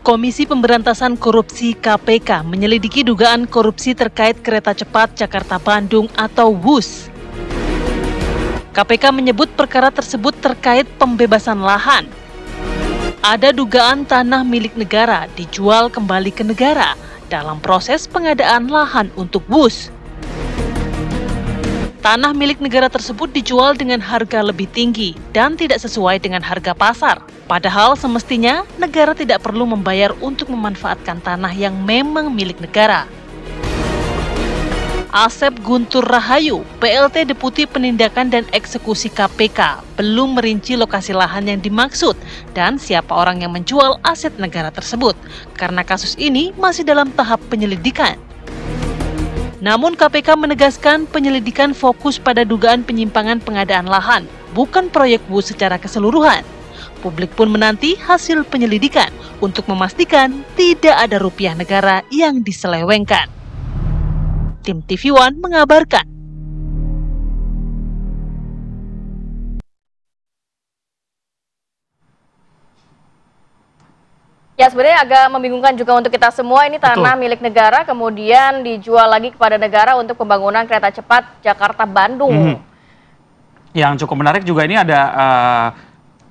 Komisi Pemberantasan Korupsi (KPK) menyelidiki dugaan korupsi terkait kereta cepat Jakarta-Bandung atau WUS. KPK menyebut perkara tersebut terkait pembebasan lahan. Ada dugaan tanah milik negara dijual kembali ke negara dalam proses pengadaan lahan untuk WUS. Tanah milik negara tersebut dijual dengan harga lebih tinggi dan tidak sesuai dengan harga pasar. Padahal semestinya negara tidak perlu membayar untuk memanfaatkan tanah yang memang milik negara. Asep Guntur Rahayu, PLT Deputi Penindakan dan Eksekusi KPK, belum merinci lokasi lahan yang dimaksud dan siapa orang yang menjual aset negara tersebut, karena kasus ini masih dalam tahap penyelidikan. Namun KPK menegaskan penyelidikan fokus pada dugaan penyimpangan pengadaan lahan, bukan proyek WUS secara keseluruhan. Publik pun menanti hasil penyelidikan untuk memastikan tidak ada rupiah negara yang diselewengkan. Tim TV One mengabarkan. Ya, sebenarnya agak membingungkan juga untuk kita semua. Ini tanah milik negara kemudian dijual lagi kepada negara untuk pembangunan kereta cepat Jakarta-Bandung. Yang cukup menarik juga ini ada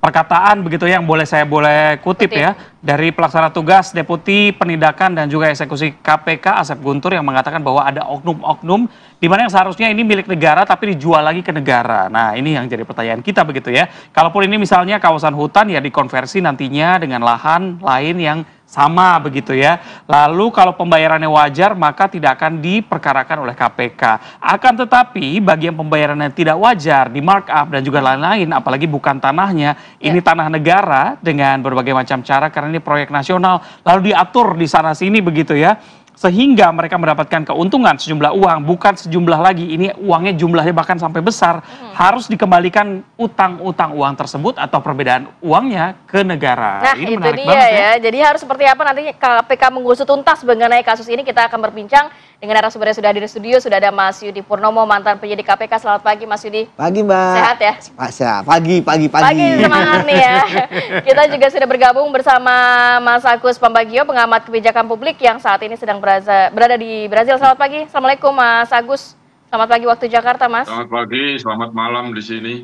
perkataan begitu ya, yang saya boleh kutip ya, dari pelaksana tugas Deputi Penindakan dan juga Eksekusi KPK Asep Guntur yang mengatakan bahwa ada oknum-oknum di mana yang seharusnya ini milik negara tapi dijual lagi ke negara. Nah, ini yang jadi pertanyaan kita begitu ya. Kalaupun ini misalnya kawasan hutan ya dikonversi nantinya dengan lahan lain yang sama begitu ya. Lalu kalau pembayarannya wajar maka tidak akan diperkarakan oleh KPK. Akan tetapi bagi yang pembayarannya tidak wajar, di markup dan juga lain-lain, apalagi bukan tanahnya, ini tanah negara dengan berbagai macam cara karena ini proyek nasional, lalu diatur di sana sini begitu ya. Sehingga mereka mendapatkan keuntungan sejumlah uang, bukan sejumlah lagi, ini uangnya jumlahnya bahkan sampai besar, harus dikembalikan utang-utang uang tersebut atau perbedaan uangnya ke negara. Nah, ini itu menarik dia banget ya. Jadi harus seperti apa nanti KPK mengusut tuntas mengenai kasus ini, kita akan berbincang dengan narasumber yang sudah hadir di studio. Sudah ada Mas Yudi Purnomo, mantan penyidik KPK. Selamat pagi Mas Yudi. Pagi Mbak. Sehat ya? Sehat. Pagi. Pagi semangat nih ya. Kita juga sudah bergabung bersama Mas Agus Pambagio, pengamat kebijakan publik yang saat ini sedang berada di Brazil. Selamat pagi. Assalamualaikum Mas Agus. Selamat pagi waktu Jakarta Mas. Selamat pagi, selamat malam di sini.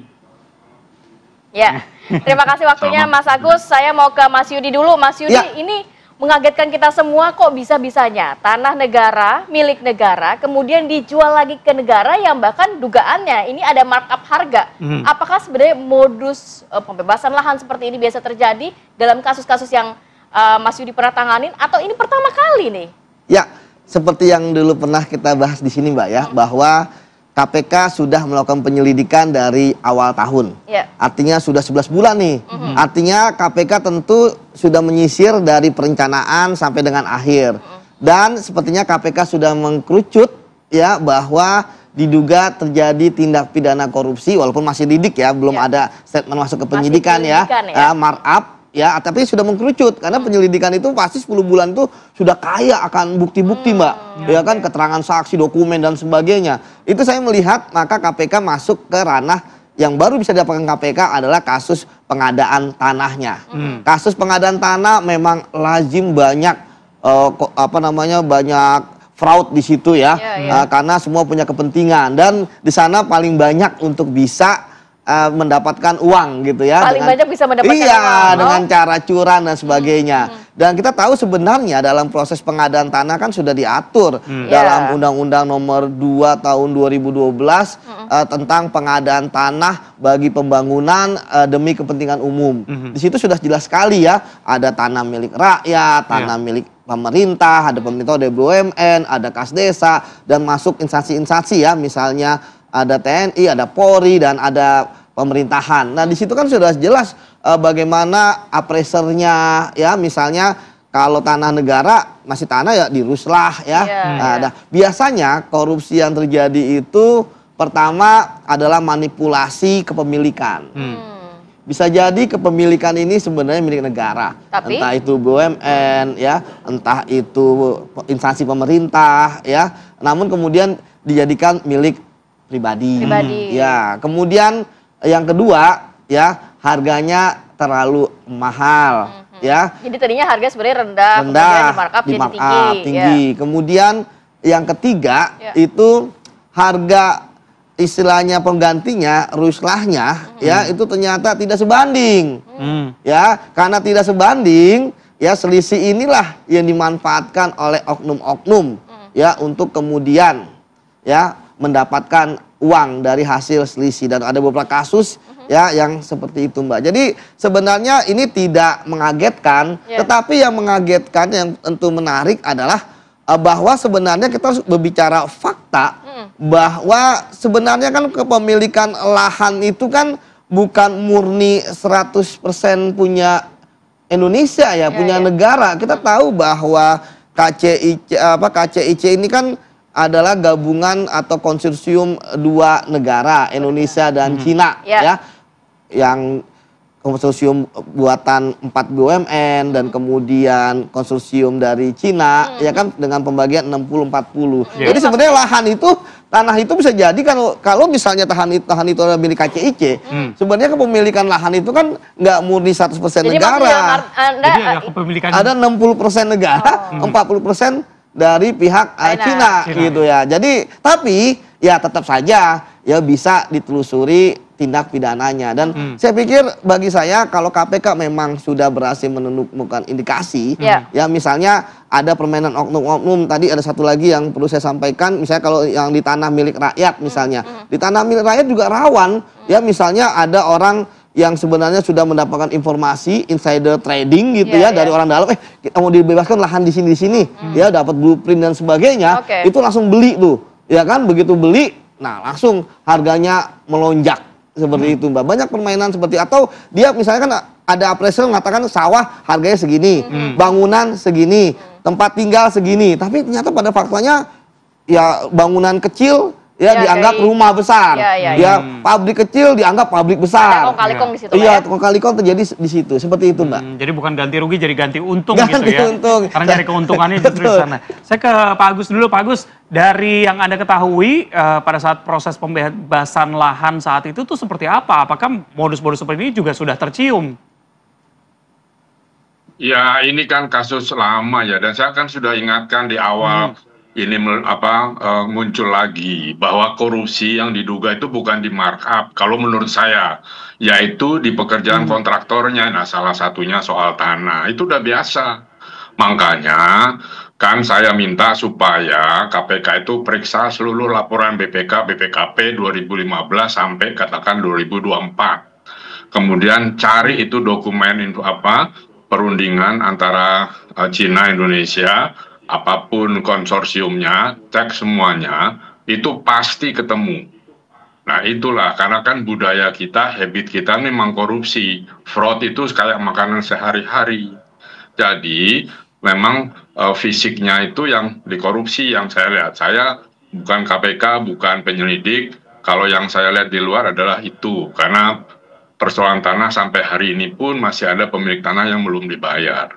Ya, terima kasih waktunya Mas Agus. Saya mau ke Mas Yudi dulu. Mas Yudi, ini mengagetkan kita semua kok bisa-bisanya tanah negara, milik negara, kemudian dijual lagi ke negara yang bahkan dugaannya ini ada markup harga. Apakah sebenarnya modus pembebasan lahan seperti ini biasa terjadi dalam kasus-kasus yang Mas Yudi pernah tanganin atau ini pertama kali nih? Ya, seperti yang dulu pernah kita bahas di sini Mbak ya, bahwa KPK sudah melakukan penyelidikan dari awal tahun. Artinya sudah 11 bulan nih. Artinya KPK tentu sudah menyisir dari perencanaan sampai dengan akhir. Dan sepertinya KPK sudah mengkerucut ya bahwa diduga terjadi tindak pidana korupsi, walaupun masih didik ya, belum ada statement masuk ke penyidikan ya. Markup ya, tapi sudah mengkerucut karena penyelidikan itu pasti 10 bulan itu sudah kaya akan bukti-bukti Mbak. Ya kan, keterangan saksi, dokumen dan sebagainya. Itu saya melihat maka KPK masuk ke ranah yang baru bisa didapatkan KPK adalah kasus pengadaan tanahnya. Kasus pengadaan tanah memang lazim banyak banyak fraud di situ ya. Karena semua punya kepentingan dan di sana paling banyak untuk bisa mendapatkan uang gitu ya. Paling banyak bisa mendapatkan uang. Dengan cara curang dan sebagainya. Dan kita tahu sebenarnya dalam proses pengadaan tanah kan sudah diatur dalam Undang-Undang Nomor 2 Tahun 2012 tentang pengadaan tanah bagi pembangunan demi kepentingan umum. Di situ sudah jelas sekali ya, ada tanah milik rakyat, tanah milik pemerintah, ada pemerintah, ada BUMN, ada kas desa dan masuk instansi-instansi ya, misalnya ada TNI, ada Polri, dan ada pemerintahan. Nah, di situ kan sudah jelas bagaimana appraisernya ya, misalnya kalau tanah negara masih tanah ya diruslah ya. Nah, biasanya korupsi yang terjadi itu pertama adalah manipulasi kepemilikan. Bisa jadi kepemilikan ini sebenarnya milik negara. Entah itu BUMN ya, entah itu instansi pemerintah ya. Namun kemudian dijadikan milik pribadi. Ya, kemudian yang kedua ya, harganya terlalu mahal. ya. Jadi tadinya harga sebenarnya rendah, kemudian Rendah, di markup di jadi markup tinggi. Ya. Kemudian yang ketiga Ya. itu harga istilahnya penggantinya, ruslahnya ya itu ternyata tidak sebanding. Ya, karena tidak sebanding, ya selisih inilah yang dimanfaatkan oleh oknum-oknum ya untuk kemudian ya mendapatkan uang dari hasil selisih, dan ada beberapa kasus ya yang seperti itu, Mbak. Jadi sebenarnya ini tidak mengagetkan, tetapi yang mengagetkan yang tentu menarik adalah bahwa sebenarnya kita harus berbicara fakta bahwa sebenarnya kan kepemilikan lahan itu kan bukan murni 100% punya Indonesia ya, punya negara. Kita tahu bahwa KCIC ini kan adalah gabungan atau konsorsium dua negara, Indonesia dan Cina ya. Yang konsorsium buatan 4 BUMN dan kemudian konsorsium dari Cina ya kan dengan pembagian 60-40. Jadi sebenarnya lahan itu, tanah itu bisa jadi kalau misalnya tahan itu adalah milik KCIC, sebenarnya kepemilikan lahan itu kan nggak murni 100% negara. Jadi ada kepemilikan, ada 60% negara, 40% dari pihak Cina gitu ya. Jadi tapi ya tetap saja ya bisa ditelusuri tindak pidananya, dan saya pikir bagi saya kalau KPK memang sudah berhasil menemukan indikasi ya misalnya ada permainan oknum-oknum, tadi ada satu lagi yang perlu saya sampaikan, misalnya kalau yang di tanah milik rakyat misalnya, di tanah milik rakyat juga rawan ya, misalnya ada orang yang sebenarnya sudah mendapatkan informasi insider trading gitu ya dari orang dalam, kita mau dibebaskan lahan di sini ya, dapat blueprint dan sebagainya, itu langsung beli tuh ya kan, begitu beli nah langsung harganya melonjak seperti itu, Mbak. Banyak permainan seperti, atau dia misalnya kan ada appraisal mengatakan sawah harganya segini, bangunan segini, tempat tinggal segini, tapi ternyata pada faktanya ya bangunan kecil ya dianggap rumah besar, ya pabrik kecil dianggap pabrik besar. Ada kong-kali-kong di situ, iya, kong-kali-kong terjadi di situ, seperti itu, Mbak. Jadi bukan ganti rugi, jadi ganti untung ganti gitu ya. Untung. Karena dari keuntungannya justru di sana. Saya ke Pak Agus dulu, Pak Agus. Dari yang Anda ketahui pada saat proses pembebasan lahan saat itu tuh seperti apa? Apakah modus-modus seperti ini juga sudah tercium? Ya, ini kan kasus lama ya, dan saya kan sudah ingatkan di awal ini muncul lagi bahwa korupsi yang diduga itu bukan di markup. Kalau menurut saya, yaitu di pekerjaan kontraktornya. Nah, salah satunya soal tanah itu udah biasa. Makanya kan saya minta supaya KPK itu periksa seluruh laporan BPK, BPKP 2015 sampai katakan 2024. Kemudian cari itu dokumen perundingan antara Cina Indonesia, apapun konsorsiumnya, cek semuanya, itu pasti ketemu. Nah itulah, karena kan budaya kita, habit kita memang korupsi. Fraud itu kayak makanan sehari-hari. Jadi memang fisiknya itu yang dikorupsi yang saya lihat. Saya bukan KPK, bukan penyelidik. Kalau yang saya lihat di luar adalah itu. Karena persoalan tanah sampai hari ini pun masih ada pemilik tanah yang belum dibayar.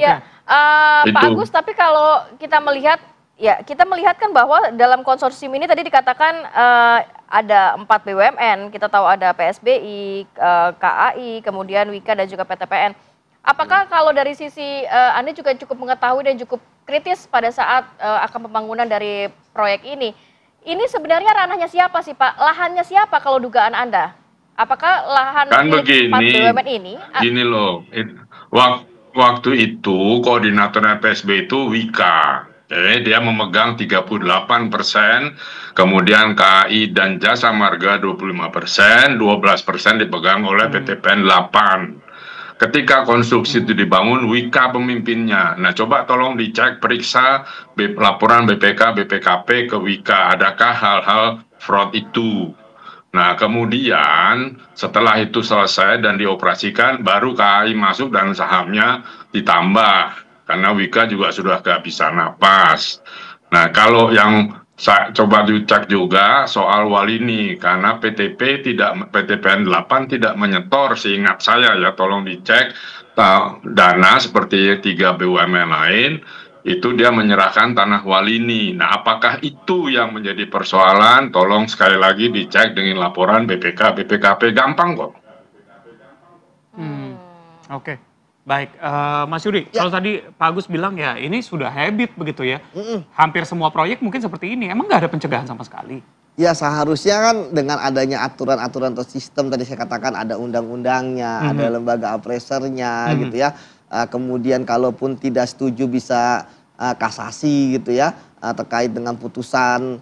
Ya, Pak Agus, tapi kalau kita melihat, ya kita melihat kan bahwa dalam konsorsium ini tadi dikatakan ada 4 BUMN, kita tahu ada PSBI, KAI, kemudian Wika dan juga PTPN. Apakah kalau dari sisi Anda juga cukup mengetahui dan cukup kritis pada saat akan pembangunan dari proyek ini sebenarnya ranahnya siapa sih Pak? Lahannya siapa kalau dugaan Anda? Apakah lahan kan milik 4 BUMN ini? Gini loh, waktu itu koordinatornya PSB itu Wika. Dia memegang 38%, kemudian KAI dan Jasa Marga 25%, 12% dipegang oleh PTPN 8. Ketika konstruksi itu dibangun, Wika pemimpinnya. Nah, coba tolong dicek, periksa laporan BPK, BPKP ke Wika. Adakah hal-hal fraud itu? Nah, kemudian setelah itu selesai dan dioperasikan, baru KAI masuk dan sahamnya ditambah. Karena Wika juga sudah gak bisa napas. Nah, kalau yang saya coba dicek juga soal Walini, karena PTPN 8 tidak menyetor, seingat saya ya, tolong dicek dana seperti 3 BUMN lain, itu dia menyerahkan tanah Walini. Nah, apakah itu yang menjadi persoalan? Tolong sekali lagi dicek dengan laporan BPK, BPKP, gampang kok. Oke, baik. Mas Yudi, kalau tadi Pak Agus bilang ya ini sudah habit begitu ya. Hampir semua proyek mungkin seperti ini. Emang nggak ada pencegahan sama sekali? Ya seharusnya kan dengan adanya aturan-aturan atau sistem tadi saya katakan ada undang-undangnya, ada lembaga appraisernya gitu ya. Kemudian kalaupun tidak setuju bisa kasasi gitu ya terkait dengan putusan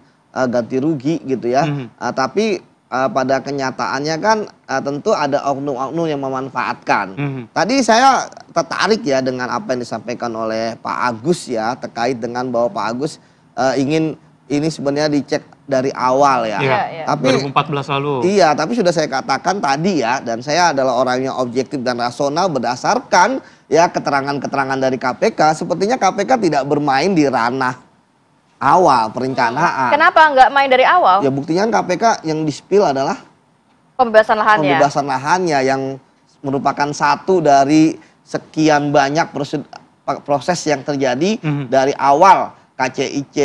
ganti rugi gitu ya. Tapi pada kenyataannya kan tentu ada oknum-oknum yang memanfaatkan. Tadi saya tertarik ya dengan apa yang disampaikan oleh Pak Agus ya terkait dengan bahwa Pak Agus ingin ini sebenarnya dicek dari awal ya. Tapi 2014 lalu. Iya, tapi sudah saya katakan tadi ya, dan saya adalah orang yang objektif dan rasional berdasarkan ya keterangan-keterangan dari KPK. Sepertinya KPK tidak bermain di ranah awal perencanaan. Kenapa nggak main dari awal? Ya buktinya KPK yang di-spill adalah Pembebasan lahannya. pembebasan lahannya yang merupakan satu dari sekian banyak proses yang terjadi dari awal KCIC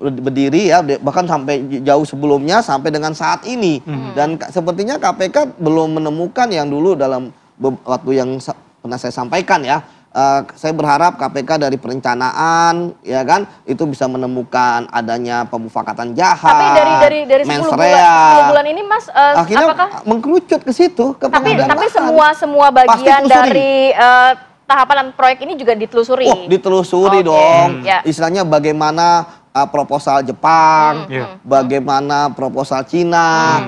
berdiri ya, bahkan sampai jauh sebelumnya sampai dengan saat ini. Dan sepertinya KPK belum menemukan yang dulu dalam waktu yang pernah saya sampaikan ya. Saya berharap KPK dari perencanaan ya kan itu bisa menemukan adanya pemufakatan jahat. Tapi dari 10 bulan ini Mas akhirnya apakah mengerucut ke situ ke pengadaan tapi lahan. semua bagian dari tahapan proyek ini juga ditelusuri. Oh, ditelusuri dong. Istilahnya bagaimana proposal Jepang, bagaimana proposal Cina,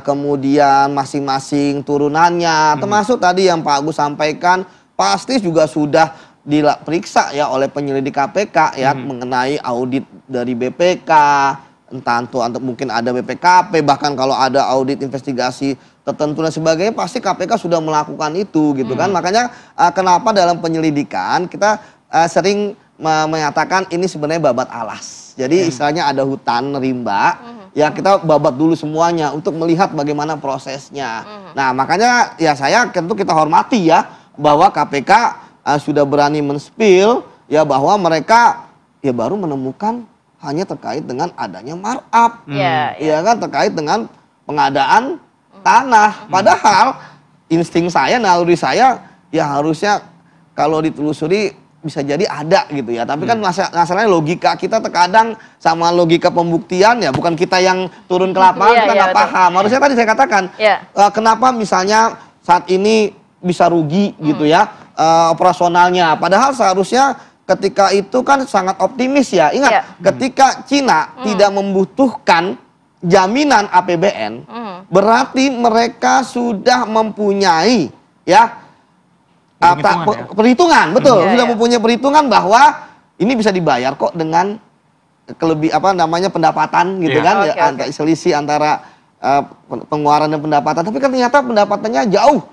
kemudian masing-masing turunannya, termasuk tadi yang Pak Agus sampaikan, pasti juga sudah diperiksa ya oleh penyelidik KPK ya mengenai audit dari BPK, entah untuk mungkin ada BPKP, bahkan kalau ada audit investigasi tertentu dan sebagainya, pasti KPK sudah melakukan itu gitu kan. Makanya kenapa dalam penyelidikan kita sering menyatakan ini sebenarnya babat alas. Jadi istilahnya ada hutan rimba, ya kita babat dulu semuanya untuk melihat bagaimana prosesnya. Nah makanya ya saya tentu kita hormati ya bahwa KPK sudah berani men-spill ya bahwa mereka ya baru menemukan hanya terkait dengan adanya markup, ya kan terkait dengan pengadaan tanah. Padahal insting saya, naluri saya ya harusnya kalau ditelusuri bisa jadi ada gitu ya. Tapi kan masalahnya logika kita terkadang sama logika pembuktian ya bukan kita yang turun ke lapangan kita nggak paham. Harusnya tadi saya katakan kenapa misalnya saat ini bisa rugi gitu ya operasionalnya. Padahal seharusnya ketika itu kan sangat optimis ya. Ingat ketika Cina tidak membutuhkan jaminan APBN berarti mereka sudah mempunyai ya perhitungan, betul. Sudah mempunyai perhitungan bahwa ini bisa dibayar kok dengan pendapatan gitu kan, selisih antara pengeluaran dan pendapatan. Tapi kan ternyata pendapatannya jauh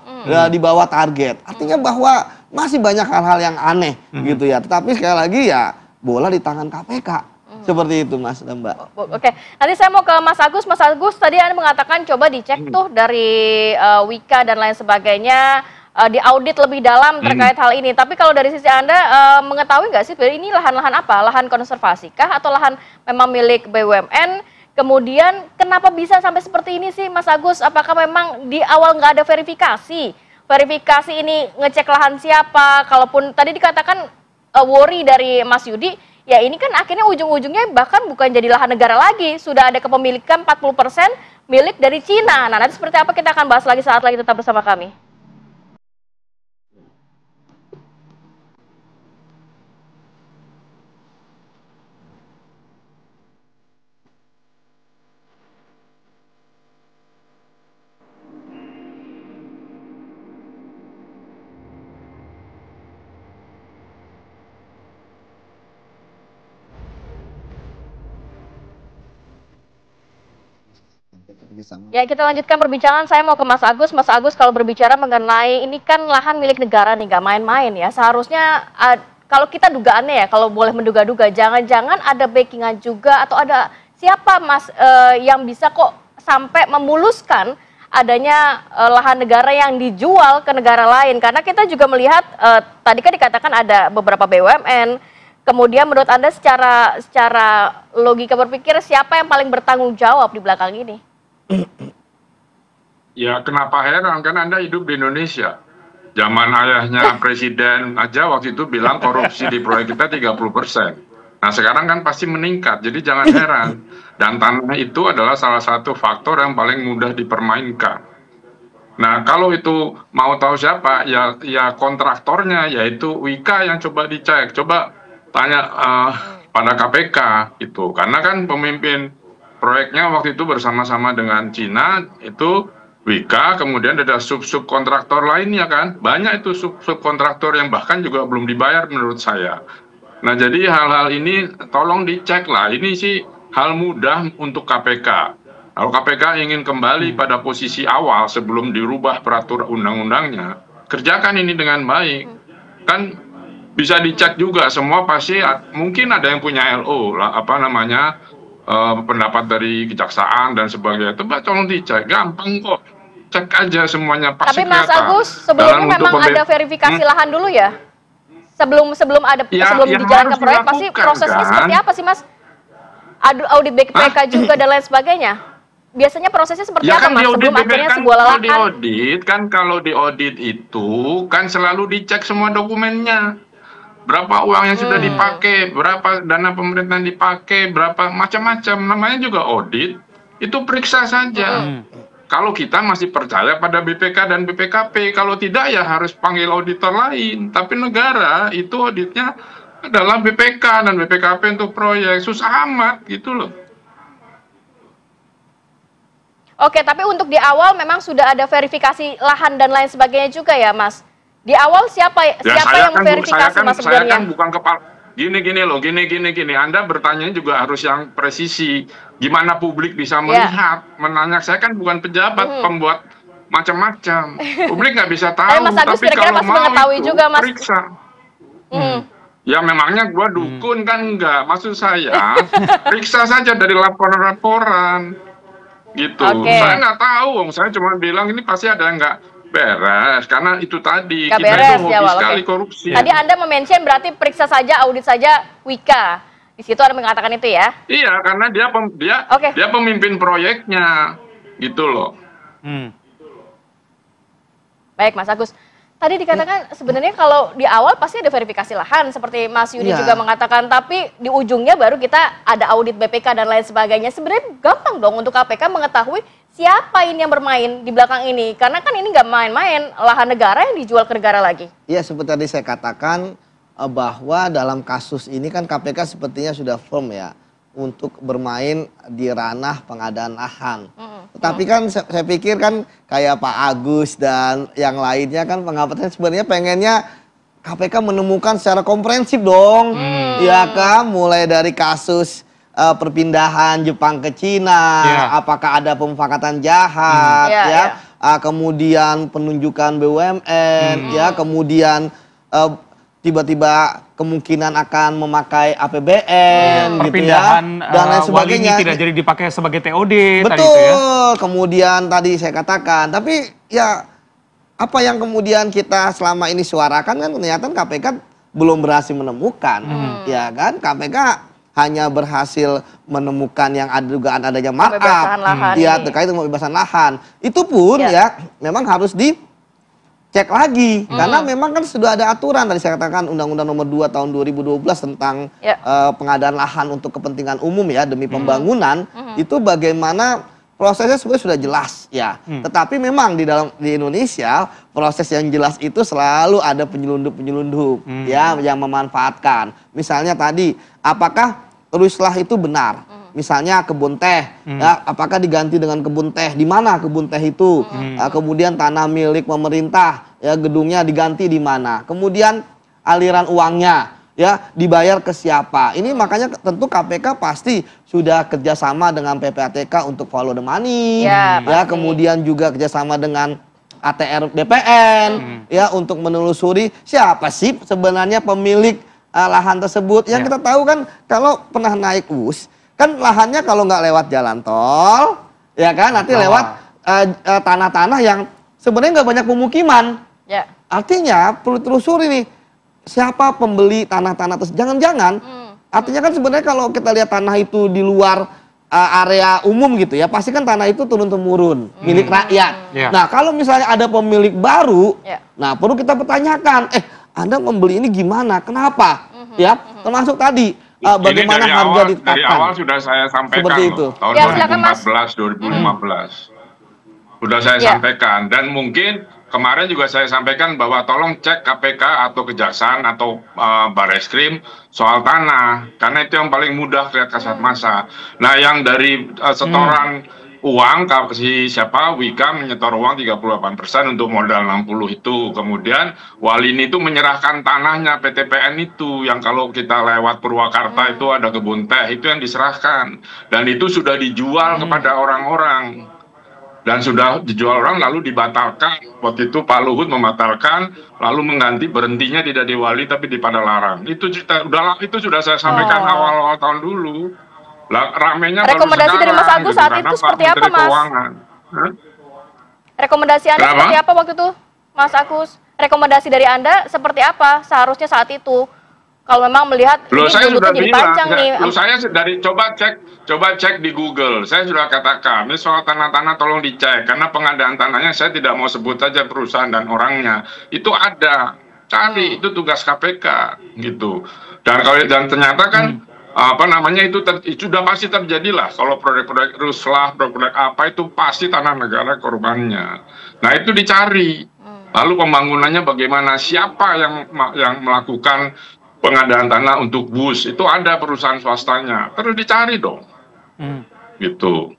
di bawah target. Artinya bahwa masih banyak hal-hal yang aneh gitu ya. Tetapi sekali lagi ya bola di tangan KPK. Seperti itu Mas dan Mbak. Oke, nanti saya mau ke Mas Agus. Mas Agus tadi Anda mengatakan coba dicek tuh dari Wika dan lain sebagainya. Diaudit lebih dalam terkait hal ini. Tapi kalau dari sisi Anda mengetahui nggak sih ini lahan-lahan apa? Lahan konservasi kah atau lahan memang milik BUMN? Kemudian kenapa bisa sampai seperti ini sih Mas Agus? Apakah memang di awal nggak ada verifikasi? Verifikasi ini ngecek lahan siapa? Kalaupun tadi dikatakan worry dari Mas Yudi, ya ini kan akhirnya ujung-ujungnya bahkan bukan jadi lahan negara lagi. Sudah ada kepemilikan 40% milik dari Cina. Nah nanti seperti apa kita akan bahas lagi saat lagi, tetap bersama kami. Ya kita lanjutkan perbincangan, saya mau ke Mas Agus. Mas Agus kalau berbicara mengenai ini kan lahan milik negara nih, nggak main-main ya. Seharusnya kalau kita dugaannya ya, kalau boleh menduga-duga, jangan-jangan ada backingan juga atau ada siapa Mas yang bisa kok sampai memuluskan adanya lahan negara yang dijual ke negara lain. Karena kita juga melihat tadi kan dikatakan ada beberapa BUMN. Kemudian menurut Anda secara logika berpikir siapa yang paling bertanggung jawab di belakang ini? Ya kenapa heran kan Anda hidup di Indonesia. Zaman ayahnya presiden aja waktu itu bilang korupsi di proyek kita 30%. Nah sekarang kan pasti meningkat, jadi jangan heran. Dan tanah itu adalah salah satu faktor yang paling mudah dipermainkan. Nah kalau itu mau tahu siapa, ya kontraktornya, yaitu Wika yang coba dicek. Coba tanya pada KPK itu, karena kan pemimpin proyeknya waktu itu bersama-sama dengan Cina itu Wika, kemudian ada sub-sub kontraktor lainnya kan, banyak itu sub-sub kontraktor yang bahkan juga belum dibayar menurut saya. Nah jadi hal-hal ini tolong dicek lah, ini sih hal mudah untuk KPK. Kalau KPK ingin kembali pada posisi awal sebelum dirubah peraturan undang-undangnya, kerjakan ini dengan baik. Kan bisa dicek juga, semua pasti mungkin ada yang punya LO lah, pendapat dari kejaksaan dan sebagainya. Itu tolong dicek, gampang kok. Cek aja semuanya pasti. Tapi Mas Agus, sebelumnya memang ada verifikasi lahan dulu ya? Sebelum dijalankan proyek pasti prosesnya seperti apa sih Mas? Audit BPK juga dan lain sebagainya. Biasanya prosesnya seperti apa Mas sebelum akhirnya sebuah lahan? Kalau diaudit itu kan selalu dicek semua dokumennya. Berapa uang yang sudah dipakai, berapa dana pemerintahan dipakai, berapa macam-macam, namanya juga audit. Itu periksa saja. Kalau kita masih percaya pada BPK dan BPKP, kalau tidak ya harus panggil auditor lain. Tapi negara itu auditnya adalah BPK dan BPKP untuk proyek, susah amat gitu loh. Oke, tapi untuk di awal memang sudah ada verifikasi lahan dan lain sebagainya juga ya Mas? Di awal siapa yang memverifikasi Mas sebenarnya? Saya kan bukan kepala. Gini loh. Anda bertanya juga harus yang presisi. Gimana publik bisa melihat, menanya. Saya kan bukan pejabat, pembuat macam-macam. Publik nggak bisa tahu. Mas Agus tapi kalau mau mengetahui itu, juga, Mas. periksa. Ya memangnya gua dukun kan enggak. Maksud saya, periksa saja dari laporan-laporan. Gitu. Saya nggak tahu. Saya cuma bilang ini pasti ada yang nggak beres, karena itu tadi kita itu hobi sekali korupsi. Tadi Anda mention berarti periksa saja, audit saja Wika. Di situ Anda mengatakan itu ya? Iya, karena dia pemimpin proyeknya, gitu loh. Baik Mas Agus. Tadi dikatakan sebenarnya kalau di awal pasti ada verifikasi lahan seperti Mas Yudi juga mengatakan, tapi di ujungnya baru kita ada audit BPK dan lain sebagainya. Sebenarnya gampang dong untuk KPK mengetahui siapa ini yang bermain di belakang ini, karena kan ini nggak main-main, lahan negara yang dijual ke negara lagi. Iya, seperti tadi saya katakan bahwa dalam kasus ini kan KPK sepertinya sudah firm ya untuk bermain di ranah pengadaan lahan. Tetapi kan saya pikir kan kayak Pak Agus dan yang lainnya kan pengawasannya sebenarnya pengennya KPK menemukan secara komprehensif dong. Ya kan, mulai dari kasus perpindahan Jepang ke Cina, apakah ada pemufakatan jahat, kemudian penunjukan BUMN, kemudian tiba-tiba kemungkinan akan memakai APBN, perpindahan gitu ya, dan lain sebagainya. Ini tidak jadi dipakai sebagai TOD. Betul. Tadi itu ya. Kemudian tadi saya katakan, tapi ya apa yang kemudian kita selama ini suarakan kan ternyata KPK belum berhasil menemukan, ya kan? KPK hanya berhasil menemukan yang ada dugaan adanya markup, ya terkait dengan pembebasan lahan. Itu pun ya memang harus dicek lagi, karena memang kan sudah ada aturan tadi saya katakan Undang-Undang Nomor 2 Tahun 2012 tentang pengadaan lahan untuk kepentingan umum ya demi pembangunan. Itu bagaimana prosesnya sebenarnya sudah jelas ya. Tetapi memang di Indonesia proses yang jelas itu selalu ada penyelundup-penyelundup ya yang memanfaatkan. Misalnya tadi apakah ruslah itu benar? Misalnya kebun teh, ya, apakah diganti dengan kebun teh? Di mana kebun teh itu? Kemudian tanah milik pemerintah, ya gedungnya diganti di mana? Kemudian aliran uangnya, ya dibayar ke siapa? Ini makanya tentu KPK pasti sudah kerjasama dengan PPATK untuk follow the money, ya kemudian juga kerjasama dengan ATR BPN, ya untuk menelusuri siapa sih sebenarnya pemilik lahan tersebut. Yang kita tahu kan kalau pernah naik bus, kan lahannya kalau nggak lewat jalan tol, ya kan nanti lewat tanah-tanah yang sebenarnya nggak banyak pemukiman. Artinya perlu telusuri nih siapa pembeli tanah-tanah tersebut. Jangan-jangan artinya kan sebenarnya kalau kita lihat tanah itu di luar area umum gitu ya, pasti kan tanah itu turun-temurun milik rakyat. Nah, kalau misalnya ada pemilik baru, nah perlu kita pertanyakan, Anda membeli ini gimana? Kenapa? Ya, termasuk tadi bagaimana harga ditetapkan. Dari awal sudah saya sampaikan seperti itu. tahun 2014, 2015. Sudah saya sampaikan, dan mungkin kemarin juga saya sampaikan bahwa tolong cek KPK atau Kejaksaan atau Bareskrim soal tanah, karena itu yang paling mudah lihat kasat mata. Nah, yang dari setoran uang, si siapa Wika menyetor uang 38% untuk modal 60 itu, kemudian Walini itu menyerahkan tanahnya PTPN itu, yang kalau kita lewat Purwakarta itu ada kebun teh, itu yang diserahkan, dan itu sudah dijual kepada orang-orang. Dan sudah dijual orang lalu dibatalkan. Waktu itu Pak Luhut membatalkan, lalu mengganti berhentinya tidak di Wali tapi di Padalarang. Itu cerita, itu sudah saya sampaikan awal-awal tahun dulu. Lah, ramenya rekomendasi dari Mas Agus saat itu seperti apa, Mas? Rekomendasi Anda seperti apa waktu itu, Mas Agus? Rekomendasi dari Anda seperti apa seharusnya saat itu? Kalau memang melihat ini buntutnya jadi panjang nih. Saya dari coba cek di Google. Saya sudah katakan, ini soal tanah-tanah tolong dicek, karena pengadaan tanahnya saya tidak mau sebut saja perusahaan dan orangnya. Itu ada, cari, itu tugas KPK gitu. Dan ternyata kan itu sudah pasti terjadi lah. Kalau proyek-proyek Ruslah, proyek-proyek apa itu pasti tanah negara korbannya. Nah, itu dicari. Lalu pembangunannya bagaimana? Siapa yang melakukan pengadaan tanah untuk bus? Itu ada perusahaan swastanya. Terus dicari dong. Gitu.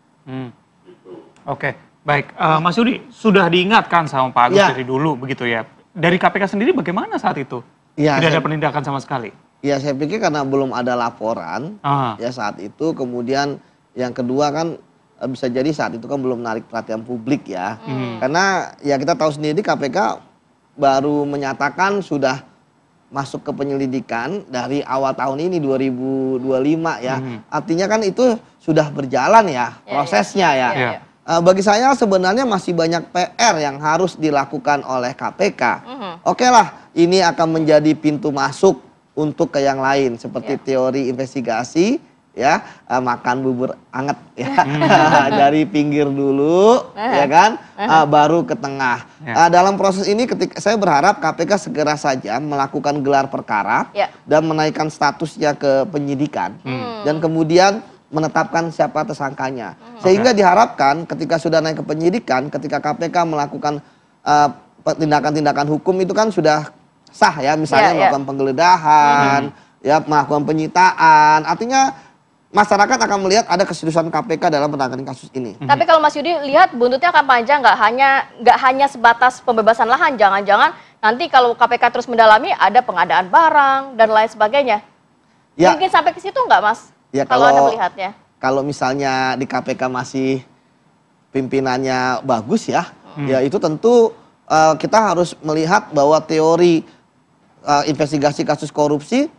Oke, baik. Mas Yudi, sudah diingatkan sama Pak Agus dari dulu begitu ya. Dari KPK sendiri bagaimana saat itu? Tidak ada penindakan sama sekali. Ya, saya pikir karena belum ada laporan ya saat itu. Kemudian yang kedua kan bisa jadi saat itu kan belum menarik perhatian publik ya. Karena ya kita tahu sendiri KPK baru menyatakan sudah masuk ke penyelidikan dari awal tahun ini 2025 ya. Artinya kan itu sudah berjalan ya prosesnya ya. Bagi saya sebenarnya masih banyak PR yang harus dilakukan oleh KPK. Oke lah, ini akan menjadi pintu masuk untuk ke yang lain seperti teori investigasi ya, makan bubur anget ya dari pinggir dulu ya kan, baru ke tengah. Dalam proses ini saya berharap KPK segera saja melakukan gelar perkara dan menaikkan statusnya ke penyidikan dan kemudian menetapkan siapa tersangkanya, sehingga diharapkan ketika sudah naik ke penyidikan, ketika KPK melakukan tindakan-tindakan hukum itu kan sudah sah ya, misalnya melakukan penggeledahan ya, melakukan penyitaan, artinya masyarakat akan melihat ada keseriusan KPK dalam penanganan kasus ini. Tapi kalau Mas Yudi lihat buntutnya akan panjang, nggak hanya sebatas pembebasan lahan, jangan-jangan nanti kalau KPK terus mendalami ada pengadaan barang dan lain sebagainya. Mungkin sampai ke situ nggak, Mas? Ya, kalau Anda melihatnya. Kalau misalnya di KPK masih pimpinannya bagus ya, ya itu tentu kita harus melihat bahwa teori investigasi kasus korupsi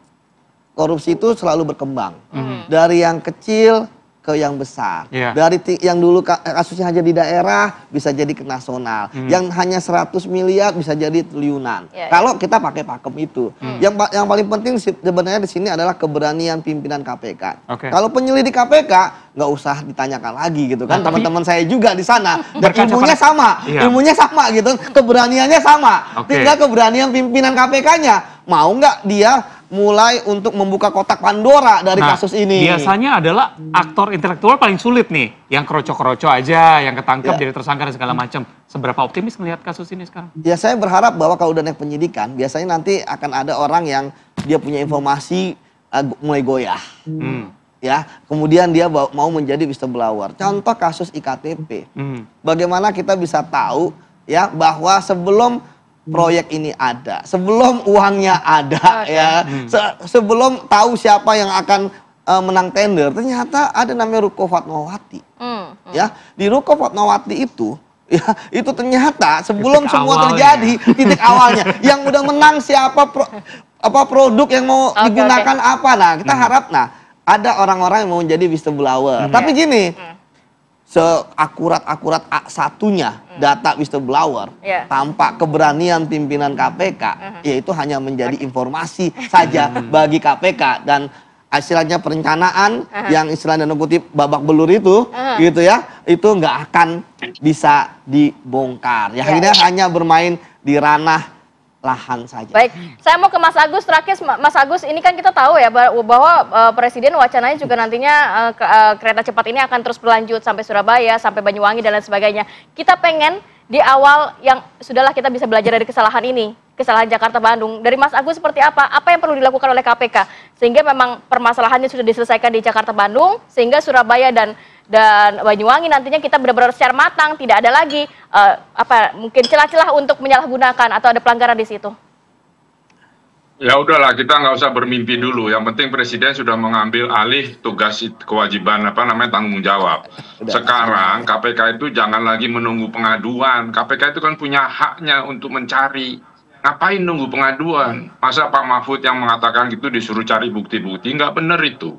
itu selalu berkembang. Dari yang kecil ke yang besar. Dari yang dulu kasusnya hanya di daerah bisa jadi ke nasional. Yang hanya 100 miliar bisa jadi triliunan. Kalau kita pakai pakem itu. Yang paling penting sebenarnya di sini adalah keberanian pimpinan KPK. Kalau penyelidik KPK nggak usah ditanyakan lagi gitu kan. Teman-teman saya juga di sana dan ilmunya sama. Ilmunya sama gitu. Keberaniannya sama. Tinggal keberanian pimpinan KPK-nya. Mau nggak dia mulai untuk membuka kotak Pandora dari kasus ini. Biasanya adalah aktor intelektual paling sulit nih, yang kroco-kroco aja, yang ketangkep jadi tersangka dan segala macam. Seberapa optimis melihat kasus ini sekarang? Ya, saya berharap bahwa kalau udah naik penyidikan, biasanya nanti akan ada orang yang dia punya informasi mulai goyah. Ya, kemudian dia mau menjadi whistleblower. Contoh kasus IKTP. Bagaimana kita bisa tahu ya bahwa sebelum proyek ini ada, sebelum uangnya ada ya, sebelum tahu siapa yang akan menang tender, ternyata ada namanya Ruko Fatmawati. Ya, di Ruko Fatmawati itu ya, itu ternyata sebelum titik semua awalnya terjadi, titik awalnya yang udah menang siapa produk yang mau digunakan apa. Nah, kita harap ada orang-orang yang mau menjadi whistleblower. Tapi gini, seakurat-akurat satunya data whistleblower tanpa keberanian pimpinan KPK, yaitu hanya menjadi informasi saja bagi KPK. Dan istilahnya perencanaan yang istilahnya kutip babak belur itu, gitu ya, itu nggak akan bisa dibongkar. Ya, akhirnya hanya bermain di ranah lahan saja. Baik, saya mau ke Mas Agus terakhir. Mas Agus, ini kan kita tahu ya bahwa Presiden wacananya juga nantinya kereta cepat ini akan terus berlanjut sampai Surabaya, sampai Banyuwangi dan lain sebagainya. Kita pengen di awal yang sudahlah kita bisa belajar dari kesalahan ini, kesalahan Jakarta-Bandung. Dari Mas Agus seperti apa? Apa yang perlu dilakukan oleh KPK sehingga memang permasalahannya sudah diselesaikan di Jakarta-Bandung, sehingga Surabaya dan Banyuwangi nantinya kita benar-benar secara matang, tidak ada lagi mungkin celah-celah untuk menyalahgunakan atau ada pelanggaran di situ. Ya udahlah, kita nggak usah bermimpi dulu. Yang penting Presiden sudah mengambil alih tugas kewajiban tanggung jawab. Sekarang KPK itu jangan lagi menunggu pengaduan. KPK itu kan punya haknya untuk mencari. Ngapain nunggu pengaduan? Masa Pak Mahfud yang mengatakan gitu disuruh cari bukti-bukti? Nggak benar itu.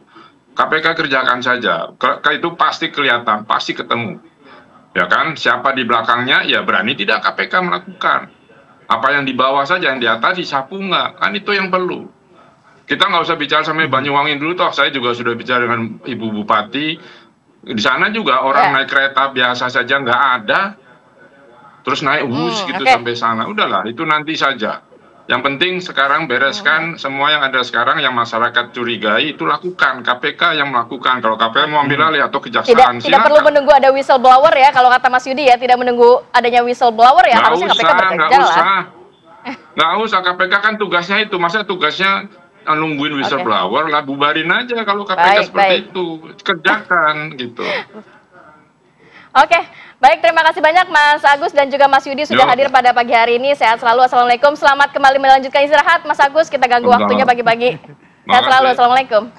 KPK kerjakan saja. Itu pasti kelihatan, pasti ketemu. Ya kan? Siapa di belakangnya? Ya berani tidak KPK melakukan. Apa yang di bawah saja, yang di atas disapu nggak? Kan itu yang perlu. Kita nggak usah bicara sampai Banyuwangi dulu toh. Saya juga sudah bicara dengan Ibu Bupati. Di sana juga orang naik kereta biasa saja nggak ada. Terus naik bus gitu sampai sana. Udahlah, itu nanti saja. Yang penting sekarang bereskan semua yang ada sekarang yang masyarakat curigai itu lakukan. KPK yang melakukan. Kalau KPK mau ambil alih atau kejaksaan tidak perlu menunggu ada whistleblower ya, kalau kata Mas Yudi ya, tidak menunggu adanya whistleblower ya, harusnya KPK bekerja lah. Nggak usah, KPK kan tugasnya itu. Masa tugasnya nungguin whistleblower lah, bubarin aja kalau KPK seperti itu. Kerjakan gitu. Oke, baik, terima kasih banyak Mas Agus dan juga Mas Yudi sudah hadir pada pagi hari ini. Sehat selalu, assalamualaikum. Selamat kembali melanjutkan istirahat Mas Agus, kita ganggu waktunya pagi-pagi. Sehat selalu, assalamualaikum.